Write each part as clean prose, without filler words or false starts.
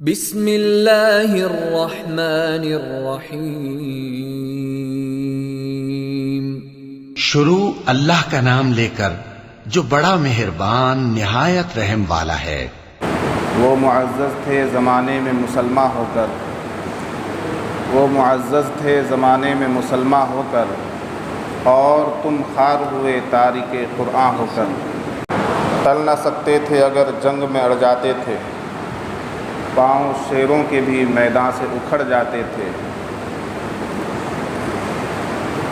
بسم اللہ الرحمن الرحیم۔ شروع اللہ کا نام لے کر جو بڑا مہربان نہایت رحم والا ہے۔ وہ معزز تھے زمانے میں مسلمان ہو کر، وہ معزز تھے زمانے میں مسلمان ہو کر، اور تم خوار ہوئے تارک قرآن ہو کر۔ ٹل نہ سکتے تھے اگر جنگ میں اڑ جاتے تھے، پاؤں شیروں کے بھی میدان سے اکھڑ جاتے تھے۔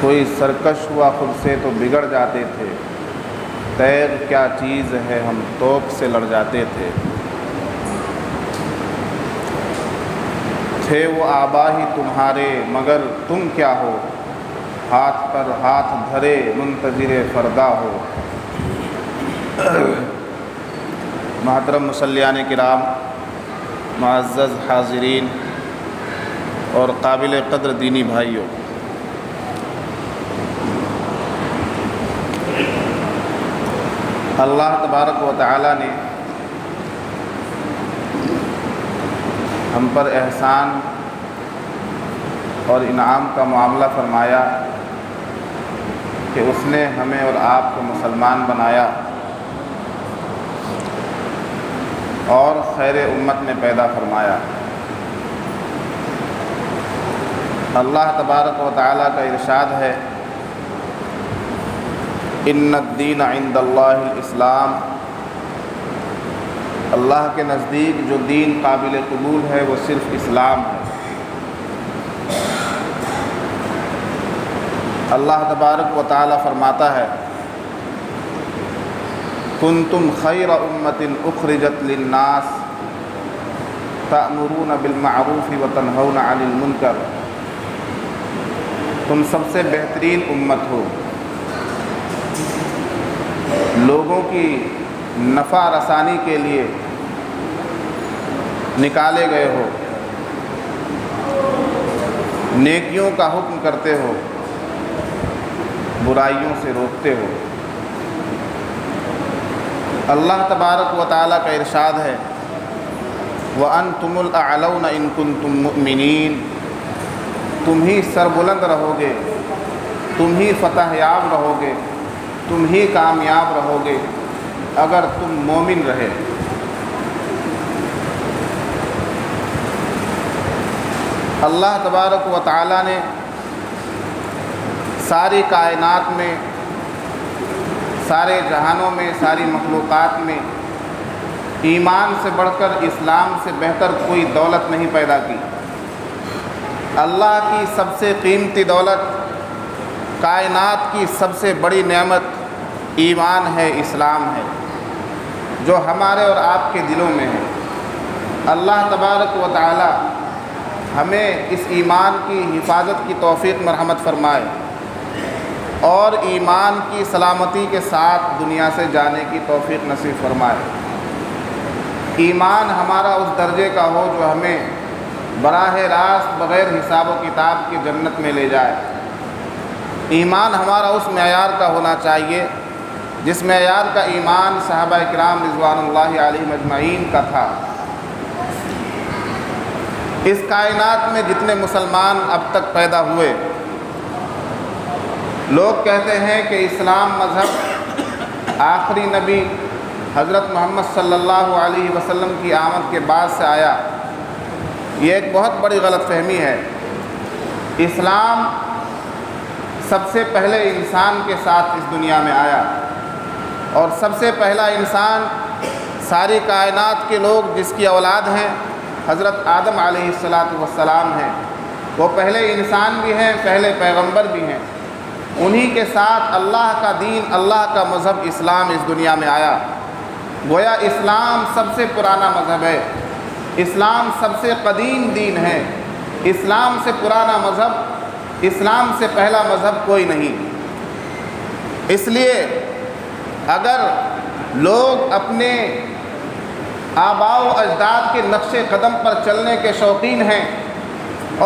کوئی سرکش ہوا خود سے تو بگڑ جاتے تھے، تیر کیا چیز ہے ہم توپ سے لڑ جاتے تھے۔ تھے وہ آبا ہی تمہارے مگر تم کیا ہو، ہاتھ پر ہاتھ دھرے منتظر فردا ہو۔ محترم مصلیان کرام، معزز حاضرین اور قابل قدر دینی بھائیوں، اللہ تبارک و تعالی نے ہم پر احسان اور انعام کا معاملہ فرمایا کہ اس نے ہمیں اور آپ کو مسلمان بنایا اور خیر امت میں پیدا فرمایا۔ اللہ تبارک و تعالیٰ کا ارشاد ہے، ان الدین عند اللہ الاسلام، اللہ کے نزدیک جو دین قابل قبول ہے وہ صرف اسلام ہے۔ اللہ تبارک و تعالیٰ فرماتا ہے، کنتم خیر امۃ اخرجت للناس تأمرون بالمعروف وتنہون عن المنکر، تم سب سے بہترین امت ہو، لوگوں کی نفع رسانی کے لیے نکالے گئے ہو، نیکیوں کا حکم کرتے ہو، برائیوں سے روکتے ہو۔ اللہ تبارک و تعالیٰ کا ارشاد ہے، وَأَنْتُمُ الْأَعْلَوْنَ إِن كُنتُم مُؤْمِنِينَ، تم ہی سربلند رہو گے، تم ہی فتح یاب رہو گے، تم ہی کامیاب رہو گے اگر تم مومن رہے۔ اللہ تبارک و تعالیٰ نے ساری کائنات میں، سارے جہانوں میں، ساری مخلوقات میں ایمان سے بڑھ کر، اسلام سے بہتر کوئی دولت نہیں پیدا کی۔ اللہ کی سب سے قیمتی دولت، کائنات کی سب سے بڑی نعمت ایمان ہے، اسلام ہے، جو ہمارے اور آپ کے دلوں میں ہے۔ اللہ تبارک و تعالی ہمیں اس ایمان کی حفاظت کی توفیق مرحمت فرمائے اور ایمان کی سلامتی کے ساتھ دنیا سے جانے کی توفیق نصیب فرمائے۔ ایمان ہمارا اس درجے کا ہو جو ہمیں براہ راست بغیر حساب و کتاب کی جنت میں لے جائے۔ ایمان ہمارا اس معیار کا ہونا چاہیے جس معیار کا ایمان صحابہ کرام رضوان اللہ علیہم اجمعین کا تھا۔ اس کائنات میں جتنے مسلمان اب تک پیدا ہوئے، لوگ کہتے ہیں کہ اسلام مذہب آخری نبی حضرت محمد صلی اللہ علیہ وسلم کی آمد کے بعد سے آیا۔ یہ ایک بہت بڑی غلط فہمی ہے۔ اسلام سب سے پہلے انسان کے ساتھ اس دنیا میں آیا، اور سب سے پہلا انسان ساری کائنات کے لوگ جس کی اولاد ہیں حضرت آدم علیہ السلام ہیں۔ وہ پہلے انسان بھی ہیں، پہلے پیغمبر بھی ہیں۔ انہی کے ساتھ اللہ کا دین، اللہ کا مذہب اسلام اس دنیا میں آیا۔ گویا اسلام سب سے پرانا مذہب ہے، اسلام سب سے قدیم دین ہے، اسلام سے پرانا مذہب، اسلام سے پہلا مذہب کوئی نہیں۔ اس لیے اگر لوگ اپنے آباء و اجداد کے نقش قدم پر چلنے کے شوقین ہیں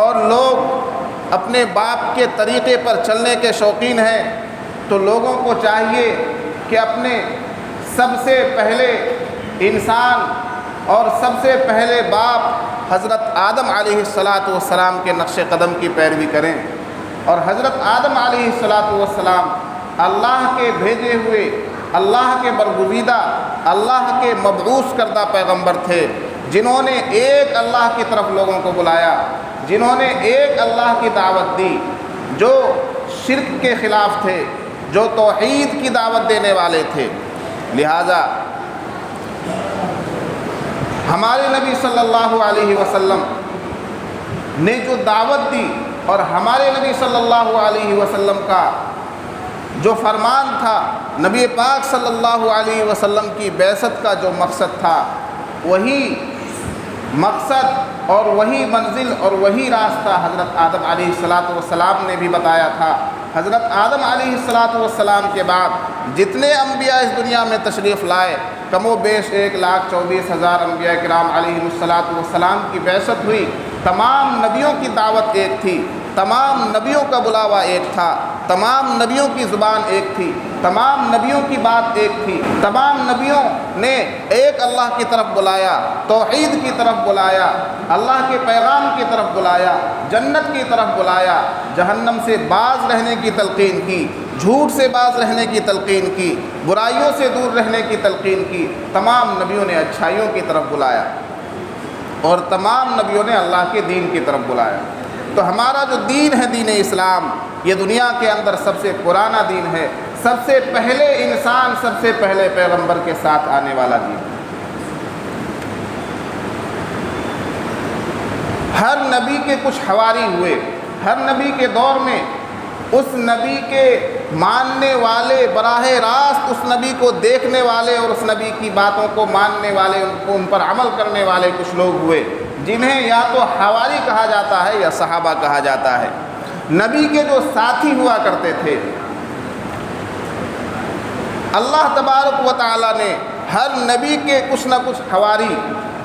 اور لوگ اپنے باپ کے طریقے پر چلنے کے شوقین ہیں، تو لوگوں کو چاہیے کہ اپنے سب سے پہلے انسان اور سب سے پہلے باپ حضرت آدم علیہ السلام کے نقش قدم کی پیروی کریں، اور حضرت آدم علیہ السلام اللہ کے بھیجے ہوئے، اللہ کے برگزیدہ، اللہ کے مبعوث کردہ پیغمبر تھے، جنہوں نے ایک اللہ کی طرف لوگوں کو بلایا، جنہوں نے ایک اللہ کی دعوت دی، جو شرک کے خلاف تھے، جو توحید کی دعوت دینے والے تھے۔ لہٰذا ہمارے نبی صلی اللہ علیہ وسلم نے جو دعوت دی، اور ہمارے نبی صلی اللہ علیہ وسلم کا جو فرمان تھا، نبی پاک صلی اللہ علیہ وسلم کی بعثت کا جو مقصد تھا، وہی مقصد اور وہی منزل اور وہی راستہ حضرت آدم علیہ السلام نے بھی بتایا تھا۔ حضرت آدم علیہ السلام کے بعد جتنے انبیاء اس دنیا میں تشریف لائے، کم و بیش 1,24,000 انبیاء کرام علیہ السلام کی بعثت ہوئی۔ تمام نبیوں کی دعوت ایک تھی، تمام نبیوں کا بلاوا ایک تھا، تمام نبیوں کی زبان ایک تھی، تمام نبیوں کی بات ایک تھی، تمام نبیوں نے ایک اللہ کی طرف بلایا، توحید کی طرف بلایا، اللہ کے پیغام کی طرف بلایا، جنت کی طرف بلایا، جہنم سے باز رہنے کی تلقین کی، جھوٹ سے باز رہنے کی تلقین کی، برائیوں سے دور رہنے کی تلقین کی۔ تمام نبیوں نے اچھائیوں کی طرف بلایا، اور تمام نبیوں نے اللہ کے دین کی طرف بلایا۔ تو ہمارا جو دین ہے، دین اسلام، یہ دنیا کے اندر سب سے پرانا دین ہے، سب سے پہلے انسان، سب سے پہلے پیغمبر کے ساتھ آنے والا دین۔ ہر نبی کے کچھ حواری ہوئے، ہر نبی کے دور میں اس نبی کے ماننے والے، براہ راست اس نبی کو دیکھنے والے اور اس نبی کی باتوں کو ماننے والے، ان پر عمل کرنے والے کچھ لوگ ہوئے، جنہیں یا تو حواری کہا جاتا ہے یا صحابہ کہا جاتا ہے۔ نبی کے جو ساتھی ہوا کرتے تھے، اللہ تبارک و تعالیٰ نے ہر نبی کے کچھ نہ کچھ حواری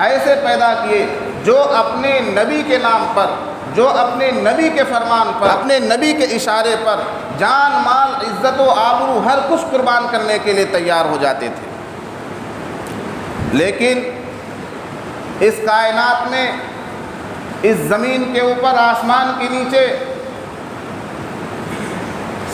ایسے پیدا کیے جو اپنے نبی کے نام پر، جو اپنے نبی کے فرمان پر، اپنے نبی کے اشارے پر جان مال عزت و آبرو ہر کچھ قربان کرنے کے لیے تیار ہو جاتے تھے۔ لیکن اس کائنات میں، اس زمین کے اوپر، آسمان کے نیچے،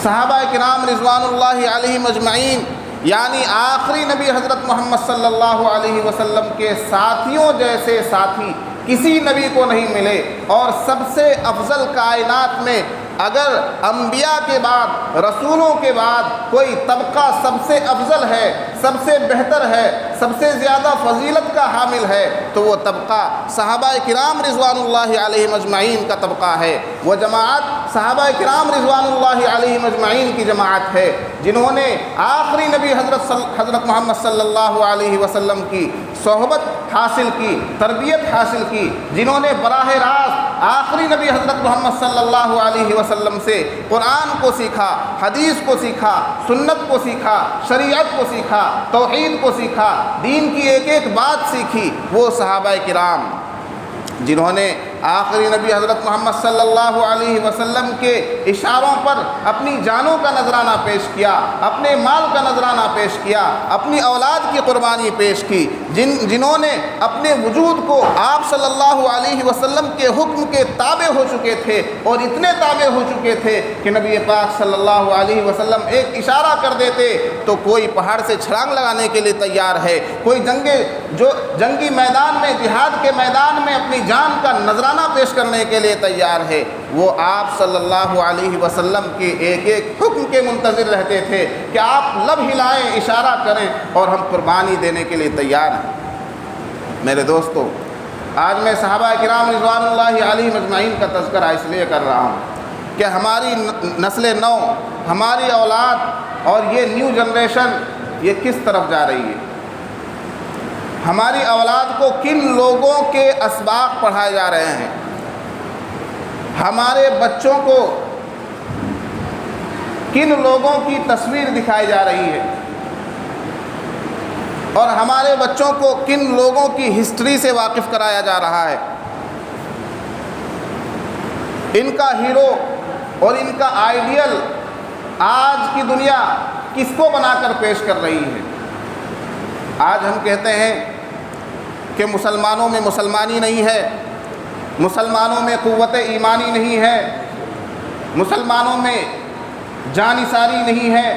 صحابہ کرام رضوان اللہ علیہم اجمعین، یعنی آخری نبی حضرت محمد صلی اللہ علیہ وسلم کے ساتھیوں جیسے ساتھی کسی نبی کو نہیں ملے۔ اور سب سے افضل کائنات میں اگر انبیاء کے بعد، رسولوں کے بعد کوئی طبقہ سب سے افضل ہے، سب سے بہتر ہے، سب سے زیادہ فضیلت کا حامل ہے، تو وہ طبقہ صحابہ کرام رضوان اللہ علیہم اجمعین کا طبقہ ہے۔ وہ جماعت صحابہ کرام رضوان اللہ علیہم اجمعین کی جماعت ہے، جنہوں نے آخری نبی حضرت محمد صلی اللہ علیہ وسلم کی صحبت حاصل کی، تربیت حاصل کی، جنہوں نے براہ راست آخری نبی حضرت محمد صلی اللہ علیہ وسلم سے قرآن کو سیکھا، حدیث کو سیکھا، سنت کو سیکھا، شریعت کو سیکھا، توحید کو سیکھا، دین کی ایک ایک بات سیکھی۔ وہ صحابہ کرام جنہوں نے آخری نبی حضرت محمد صلی اللہ علیہ وسلم کے اشاروں پر اپنی جانوں کا نذرانہ پیش کیا، اپنے مال کا نذرانہ پیش کیا، اپنی اولاد کی قربانی پیش کی، جنہوں نے اپنے وجود کو آپ صلی اللہ علیہ وسلم کے حکم کے تابع ہو چکے تھے، اور اتنے تابع ہو چکے تھے کہ نبی پاک صلی اللہ علیہ وسلم ایک اشارہ کر دیتے تو کوئی پہاڑ سے چھلانگ لگانے کے لیے تیار ہے، کوئی جنگی میدان میں، جہاد کے میدان میں اپنی جان کا نذرانہ پیش کرنے کے لیے تیار ہے۔ وہ آپ صلی اللہ علیہ وسلم کے ایک ایک حکم کے منتظر رہتے تھے کہ آپ لب ہلائیں، اشارہ کریں، اور ہم قربانی دینے کے لیے تیار ہیں۔ میرے دوستو، آج میں صحابہ کرام رضوان اللہ علیہ مجمعین کا تذکرہ اس لیے کر رہا ہوں کہ ہماری نسل نو، ہماری اولاد اور یہ نیو جنریشن یہ کس طرف جا رہی ہے۔ ہماری اولاد کو کن لوگوں کے اسباق پڑھائے جا رہے ہیں، ہمارے بچوں کو کن لوگوں کی تصویر دکھائی جا رہی ہے، اور ہمارے بچوں کو کن لوگوں کی ہسٹری سے واقف کرایا جا رہا ہے۔ ان کا ہیرو اور ان کا آئیڈیل آج کی دنیا کس کو بنا کر پیش کر رہی ہے۔ آج ہم کہتے ہیں کہ مسلمانوں میں مسلمانی نہیں ہے، مسلمانوں میں قوت ایمانی نہیں ہے، مسلمانوں میں جانثاری نہیں ہے،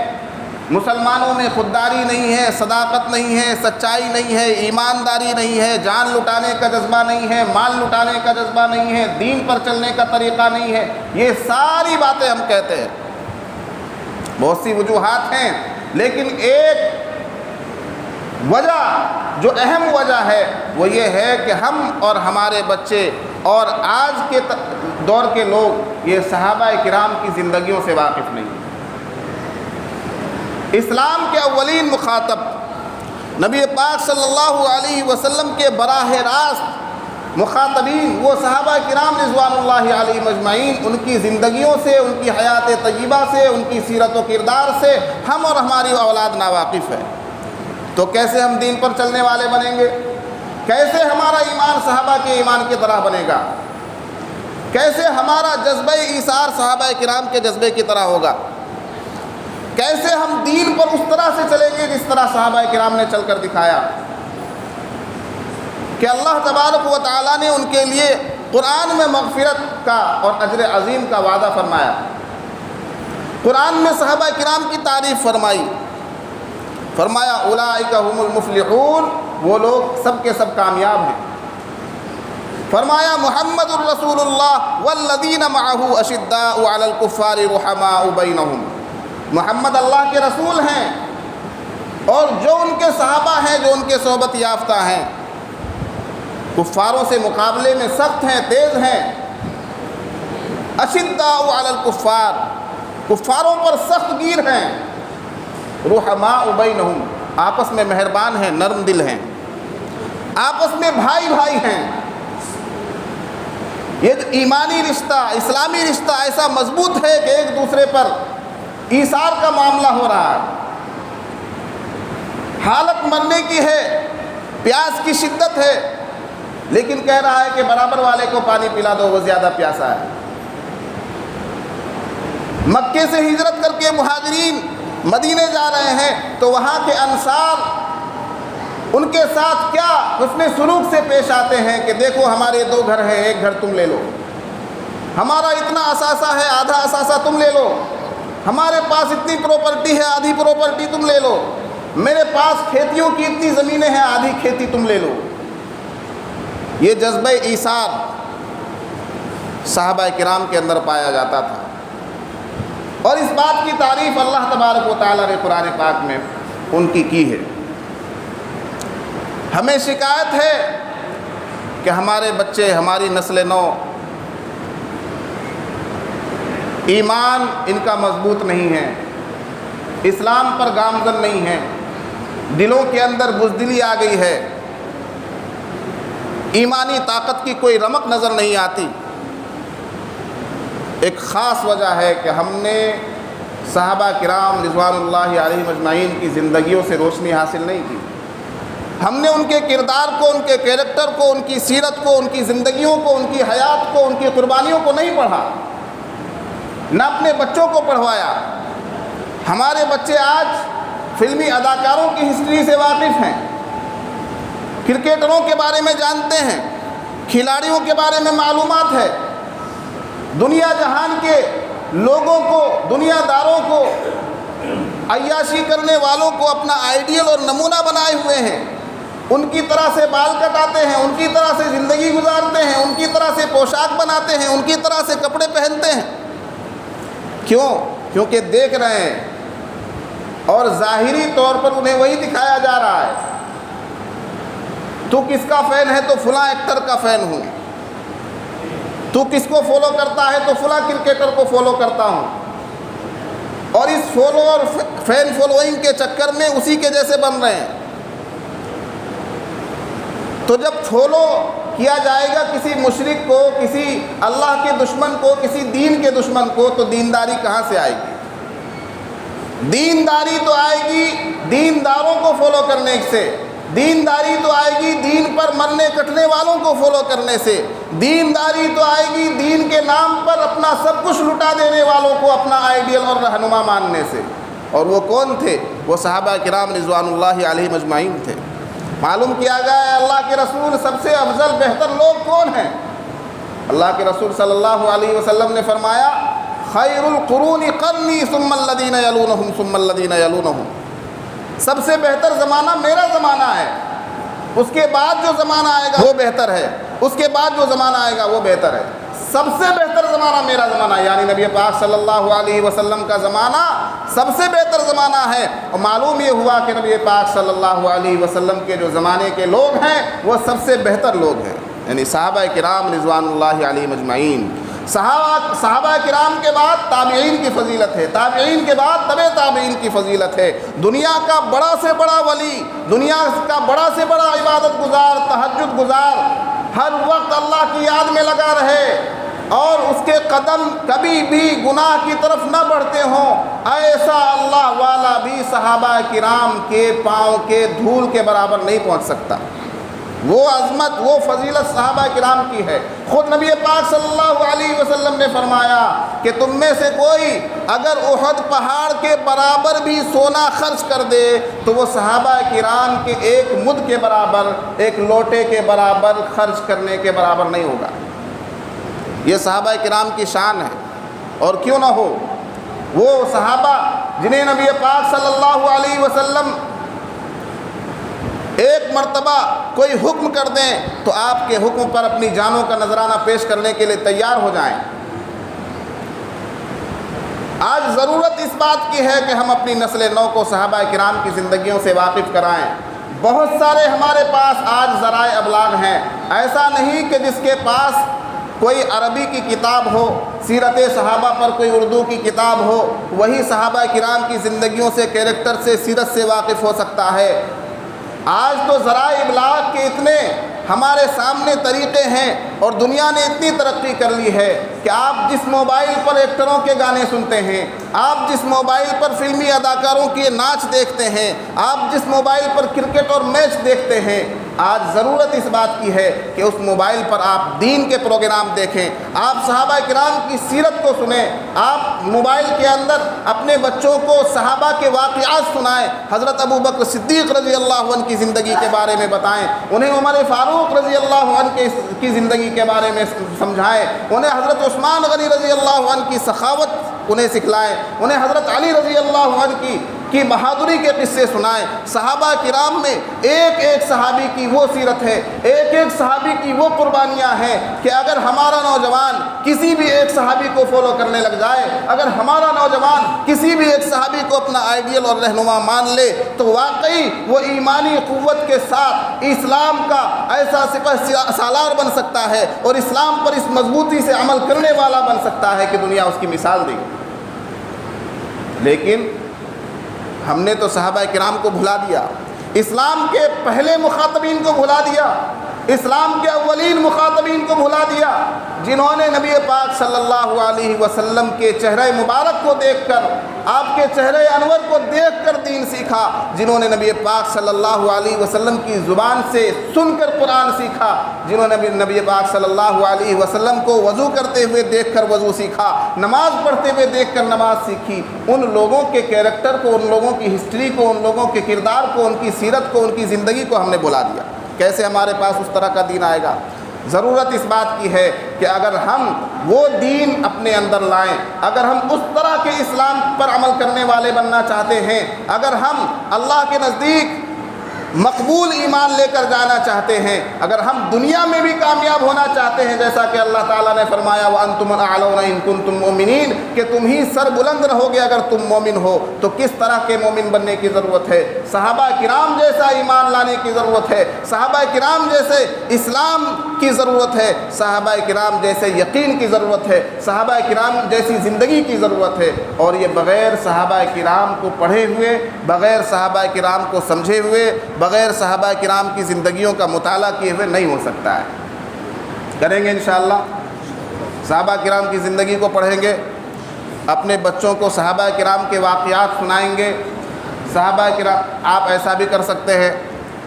مسلمانوں میں خودداری نہیں ہے، صداقت نہیں ہے، سچائی نہیں ہے، ایمانداری نہیں ہے، جان لٹانے کا جذبہ نہیں ہے، مال لٹانے کا جذبہ نہیں ہے، دین پر چلنے کا طریقہ نہیں ہے، یہ ساری باتیں ہم کہتے ہیں۔ بہت سی وجوہات ہیں، لیکن ایک وجہ جو اہم وجہ ہے وہ یہ ہے کہ ہم اور ہمارے بچے اور آج کے دور کے لوگ یہ صحابہ کرام کی زندگیوں سے واقف نہیں۔ اسلام کے اولین مخاطب نبی پاک صلی اللہ علیہ وسلم کے براہ راست مخاطبین وہ صحابہ کرام رضوان اللہ علیہم اجمعین، ان کی زندگیوں سے، ان کی حیات طیبہ سے، ان کی سیرت و کردار سے ہم اور ہماری اولاد ناواقف ہے۔ تو کیسے ہم دین پر چلنے والے بنیں گے؟ کیسے ہمارا ایمان صحابہ کے ایمان کی طرح بنے گا؟ کیسے ہمارا جذبہ ایثار صحابہ کرام کے جذبے کی طرح ہوگا؟ کیسے ہم دین پر اس طرح سے چلیں گے جس طرح صحابہ کرام نے چل کر دکھایا؟ کہ اللہ تبارک و تعالیٰ نے ان کے لیے قرآن میں مغفرت کا اور اجر عظیم کا وعدہ فرمایا، قرآن میں صحابہ کرام کی تعریف فرمائی، فرمایا اولئک هم المفلحون، وہ لوگ سب کے سب کامیاب ہیں۔ فرمایا محمد الرسول اللہ والذین معہ اشداء علی الکفار رحماء بینہم، محمد اللہ کے رسول ہیں اور جو ان کے صحابہ ہیں، جو ان کے صحبت یافتہ ہیں، کفاروں سے مقابلے میں سخت ہیں، تیز ہیں۔ اشداء علی الکفار، کفاروں پر سخت گیر ہیں۔ رحماء بینہم، آپس میں مہربان ہیں، نرم دل ہیں، آپس میں بھائی بھائی ہیں۔ یہ ایمانی رشتہ، اسلامی رشتہ ایسا مضبوط ہے کہ ایک دوسرے پر ایثار کا معاملہ ہو رہا ہے۔ حالت مرنے کی ہے، پیاس کی شدت ہے، لیکن کہہ رہا ہے کہ برابر والے کو پانی پلا دو، وہ زیادہ پیاسا ہے۔ مکے سے ہجرت کر کے مہاجرین مدینے جا رہے ہیں تو وہاں کے انصار ان کے ساتھ کیا حسن سلوک سے پیش آتے ہیں کہ دیکھو ہمارے 2 گھر ہیں، 1 گھر تم لے لو، ہمارا اتنا اثاثہ ہے، آدھا اثاثہ تم لے لو، ہمارے پاس اتنی پراپرٹی ہے، آدھی پراپرٹی تم لے لو، میرے پاس کھیتیوں کی اتنی زمینیں ہیں، آدھی کھیتی تم لے لو۔ یہ جذبہ ایثار صحابہ کرام کے اندر پایا جاتا تھا، اور اس بات کی تعریف اللہ تبارک و تعالیٰ نے قرآن پاک میں ان کی ہے۔ ہمیں شکایت ہے کہ ہمارے بچے، ہماری نسل نو ایمان ان کا مضبوط نہیں ہے، اسلام پر گامزن نہیں ہے، دلوں کے اندر بزدلی آ گئی ہے، ایمانی طاقت کی کوئی رمق نظر نہیں آتی۔ ایک خاص وجہ ہے کہ ہم نے صحابہ کرام رضوان اللہ علیہم اجمعین کی زندگیوں سے روشنی حاصل نہیں کی، ہم نے ان کے کردار کو، ان کے کیریکٹر کو، ان کی سیرت کو، ان کی زندگیوں کو، ان کی حیات کو، ان کی قربانیوں کو نہیں پڑھا، نہ اپنے بچوں کو پڑھوایا۔ ہمارے بچے آج فلمی اداکاروں کی ہسٹری سے واقف ہیں، کرکٹروں کے بارے میں جانتے ہیں، کھلاڑیوں کے بارے میں معلومات ہے، دنیا جہان کے لوگوں کو، دنیا داروں کو، عیاشی کرنے والوں کو اپنا آئیڈیل اور نمونہ بنائے ہوئے ہیں، ان کی طرح سے بال کٹاتے ہیں، ان کی طرح سے زندگی گزارتے ہیں، ان کی طرح سے پوشاک بناتے ہیں، ان کی طرح سے کپڑے پہنتے ہیں۔ کیوں؟ کیونکہ دیکھ رہے ہیں اور ظاہری طور پر انہیں وہی دکھایا جا رہا ہے۔ تو کس کا فین ہے تو فلاں ایکٹر کا فین ہوں، تو کس کو فالو کرتا ہے تو فلاں کرکٹر کو فالو کرتا ہوں، اور اس فالو اور فین فالوئنگ کے چکر میں اسی کے جیسے بن رہے ہیں۔ تو جب فالو کیا جائے گا کسی مشرک کو، کسی اللہ کے دشمن کو، کسی دین کے دشمن کو، تو دینداری کہاں سے آئے گی؟ دینداری تو آئے گی دینداروں کو فالو کرنے سے، دینداری تو آئے گی دین پر مرنے کٹنے والوں کو فالو کرنے سے، دینداری تو آئے گی دین کے نام پر اپنا سب کچھ لٹا دینے والوں کو اپنا آئیڈیل اور رہنما ماننے سے۔ اور وہ کون تھے؟ وہ صحابہ کرام رضوان اللہ علیہم اجمعین تھے۔ معلوم کیا گیا ہے اللہ کے رسول سب سے افضل بہتر لوگ کون ہیں؟ اللہ کے رسول صلی اللہ علیہ وسلم نے فرمایا خیر القرون قرنی ثم الذین یلونہم ثم الذین یلونہم، سب سے بہتر زمانہ میرا زمانہ ہے، اس کے بعد جو زمانہ آئے گا وہ بہتر ہے، اس کے بعد جو زمانہ آئے گا وہ بہتر ہے، سب سے بہتر زمانہ میرا زمانہ ہے، یعنی نبی پاک صلی اللہ علیہ وسلم کا زمانہ سب سے بہتر زمانہ ہے۔ اور معلوم یہ ہوا کہ نبی پاک صلی اللہ علیہ وسلم کے جو زمانے کے لوگ ہیں وہ سب سے بہتر لوگ ہیں، یعنی صحابہ کرام رضوان اللہ علیہم اجمعین۔ صحابہ کرام کے بعد تابعین کی فضیلت ہے، تابعین کے بعد تبع تابعین کی فضیلت ہے۔ دنیا کا بڑا سے بڑا ولی، دنیا کا بڑا سے بڑا عبادت گزار، تہجد گزار، ہر وقت اللہ کی یاد میں لگا رہے اور اس کے قدم کبھی بھی گناہ کی طرف نہ بڑھتے ہوں، ایسا اللہ والا بھی صحابہ کرام کے پاؤں کے دھول کے برابر نہیں پہنچ سکتا۔ وہ عظمت، وہ فضیلت صحابہ کرام کی ہے۔ خود نبی پاک صلی اللہ علیہ وسلم نے فرمایا کہ تم میں سے کوئی اگر احد پہاڑ کے برابر بھی سونا خرچ کر دے تو وہ صحابہ کرام کے ایک مد کے برابر، ایک لوٹے کے برابر خرچ کرنے کے برابر نہیں ہوگا۔ یہ صحابہ کرام کی شان ہے، اور کیوں نہ ہو، وہ صحابہ جنہیں نبی پاک صلی اللہ علیہ وسلم ایک مرتبہ کوئی حکم کر دیں تو آپ کے حکم پر اپنی جانوں کا نذرانہ پیش کرنے کے لیے تیار ہو جائیں۔ آج ضرورت اس بات کی ہے کہ ہم اپنی نسل نو کو صحابہ کرام کی زندگیوں سے واقف کرائیں۔ بہت سارے ہمارے پاس آج ذرائع ابلاغ ہیں، ایسا نہیں کہ جس کے پاس کوئی عربی کی کتاب ہو، سیرت صحابہ پر کوئی اردو کی کتاب ہو، وہی صحابہ کرام کی زندگیوں سے، کیریکٹر سے، سیرت سے واقف ہو سکتا ہے۔ آج تو ذرائع ابلاغ کے اتنے ہمارے سامنے طریقے ہیں اور دنیا نے اتنی ترقی کر لی ہے کہ آپ جس موبائل پر ایکٹروں کے گانے سنتے ہیں، آپ جس موبائل پر فلمی اداکاروں کے ناچ دیکھتے ہیں، آپ جس موبائل پر کرکٹ اور میچ دیکھتے ہیں، آج ضرورت اس بات کی ہے کہ اس موبائل پر آپ دین کے پروگرام دیکھیں، آپ صحابہ کرام کی سیرت کو سنیں، آپ موبائل کے اندر اپنے بچوں کو صحابہ کے واقعات سنائیں، حضرت ابو بکر صدیق رضی اللہ عنہ کی زندگی کے بارے میں بتائیں، انہیں عمر فاروق رضی اللہ عنہ کی زندگی کے بارے میں سمجھائیں، انہیں حضرت عثمان غنی رضی اللہ عنہ کی سخاوت انہیں سکھلائیں، انہیں حضرت علی رضی اللہ عنہ کی بہادری کے قصے سنائیں۔ صحابہ کرام میں ایک ایک صحابی کی وہ سیرت ہے، ایک ایک صحابی کی وہ قربانیاں ہیں کہ اگر ہمارا نوجوان کسی بھی ایک صحابی کو فالو کرنے لگ جائے، اگر ہمارا نوجوان کسی بھی ایک صحابی کو اپنا آئیڈیل اور رہنما مان لے تو واقعی وہ ایمانی قوت کے ساتھ اسلام کا ایسا سپہ سالار بن سکتا ہے اور اسلام پر اس مضبوطی سے عمل کرنے والا بن سکتا ہے کہ دنیا اس کی مثال دے۔ لیکن ہم نے تو صحابہ کرام کو بھلا دیا، اسلام کے پہلے مخاطبین کو بھلا دیا، اسلام کے اولین مخاطبین کو بھلا دیا، جنہوں نے نبی پاک صلی اللہ علیہ وسلم کے چہرہ مبارک کو دیکھ کر، آپ کے چہرہ انور کو دیکھ کر دین سیکھا، جنہوں نے نبی پاک صلی اللہ علیہ وسلم کی زبان سے سن کر قرآن سیکھا، جنہوں نے نبی پاک صلی اللہ علیہ وسلم کو وضو کرتے ہوئے دیکھ کر وضو سیکھا، نماز پڑھتے ہوئے دیکھ کر نماز سیکھی۔ ان لوگوں کے کیریکٹر کو، ان لوگوں کی ہسٹری کو، ان لوگوں کے کردار کو، ان کی سیرت کو، ان کی زندگی کو ہم نے بلا دیا۔ کیسے ہمارے پاس اس طرح کا دین آئے گا؟ ضرورت اس بات کی ہے کہ اگر ہم وہ دین اپنے اندر لائیں، اگر ہم اس طرح کے اسلام پر عمل کرنے والے بننا چاہتے ہیں، اگر ہم اللہ کے نزدیک مقبول ایمان لے کر جانا چاہتے ہیں، اگر ہم دنیا میں بھی کامیاب ہونا چاہتے ہیں، جیسا کہ اللہ تعالیٰ نے فرمایا وَأَنْتُمُ الْأَعْلَوْنَ إِن كُنتُم مُؤْمِنِينَ، کہ تم ہی سر بلند رہو گے اگر تم مومن ہو، تو کس طرح کے مومن بننے کی ضرورت ہے؟ صحابہ کرام جیسا ایمان لانے کی ضرورت ہے، صحابہ کرام جیسے اسلام کی ضرورت ہے، صحابہ کرام جیسے یقین کی ضرورت ہے، صحابہ کرام جیسی زندگی کی ضرورت ہے، اور یہ بغیر صحابہ کرام کو پڑھے ہوئے، بغیر صحابہ کرام کو سمجھے ہوئے، بغیر صحابہ کرام کی زندگیوں کا مطالعہ کیے ہوئے نہیں ہو سکتا ہے۔ کریں گے انشاءاللہ، صحابہ کرام کی زندگی کو پڑھیں گے، اپنے بچوں کو صحابہ کرام کے واقعات سنائیں گے۔ صحابہ کرام، آپ ایسا بھی کر سکتے ہیں،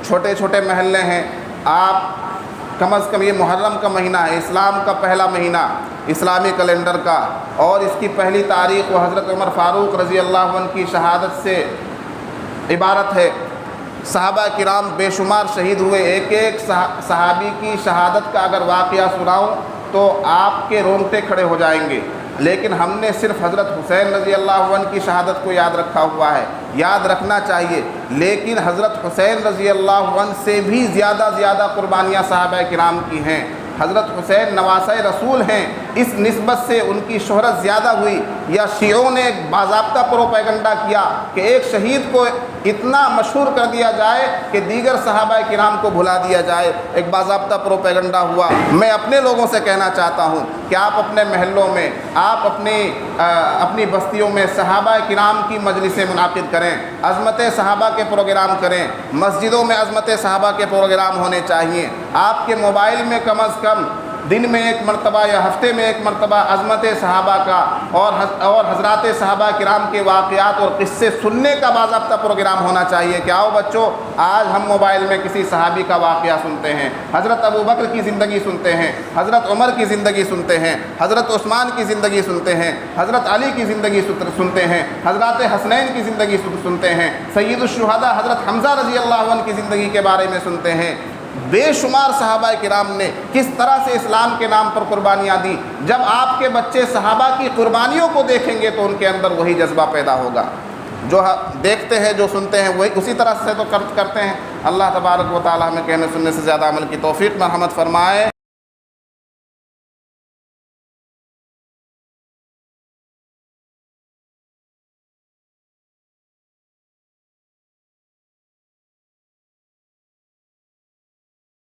چھوٹے چھوٹے محلے ہیں، آپ کم از کم، یہ محرم کا مہینہ ہے، اسلام کا پہلا مہینہ اسلامی کیلنڈر کا، اور اس کی پہلی تاریخ وہ حضرت عمر فاروق رضی اللہ عنہ کی شہادت سے عبارت ہے۔ صحابہ کرام بے شمار شہید ہوئے، ایک ایک صحابی کی شہادت کا اگر واقعہ سناؤں تو آپ کے رونگٹے کھڑے ہو جائیں گے، لیکن ہم نے صرف حضرت حسین رضی اللہ عنہ کی شہادت کو یاد رکھا ہوا ہے، یاد رکھنا چاہیے، لیکن حضرت حسین رضی اللہ عنہ سے بھی زیادہ قربانیاں صحابہ کرام کی ہیں۔ حضرت حسین نواسۂ رسول ہیں، اس نسبت سے ان کی شہرت زیادہ ہوئی، یا شیعوں نے ایک باضابطہ پروپیگنڈا کیا کہ ایک شہید کو اتنا مشہور کر دیا جائے کہ دیگر صحابہ کرام کو بھلا دیا جائے، ایک باضابطہ پروپیگنڈا ہوا۔ میں اپنے لوگوں سے کہنا چاہتا ہوں کہ آپ اپنے محلوں میں، آپ اپنی بستیوں میں صحابہ کرام کی مجلسیں منعقد کریں، عظمت صحابہ کے پروگرام کریں، مسجدوں میں عظمت صحابہ کے پروگرام ہونے چاہیے۔ آپ کے موبائل میں کم از کم دن میں ایک مرتبہ یا ہفتے میں ایک مرتبہ عظمت صحابہ کا اور حضرات صحابہ کرام کے واقعات اور قصے سننے کا باضابطہ پروگرام ہونا چاہیے کہ آؤ بچوں، آج ہم موبائل میں کسی صحابی کا واقعہ سنتے ہیں، حضرت ابو بکر کی زندگی سنتے ہیں، حضرت عمر کی زندگی سنتے ہیں، حضرت عثمان کی زندگی سنتے ہیں، حضرت علی کی زندگی سنتے ہیں، حضرات حسنین کی زندگی سنتے ہیں، سید الشہداء حضرت حمزہ رضی اللہ عنہ کی زندگی کے بارے میں سنتے ہیں۔ بے شمار صحابہ کرام نے کس طرح سے اسلام کے نام پر قربانیاں دی۔ جب آپ کے بچے صحابہ کی قربانیوں کو دیکھیں گے تو ان کے اندر وہی جذبہ پیدا ہوگا، جو دیکھتے ہیں، جو سنتے ہیں، وہی اسی طرح سے تو کرتے ہیں۔ اللہ تبارک و تعالی ہمیں کہنے سننے سے زیادہ عمل کی توفیق مرحمت فرمائے۔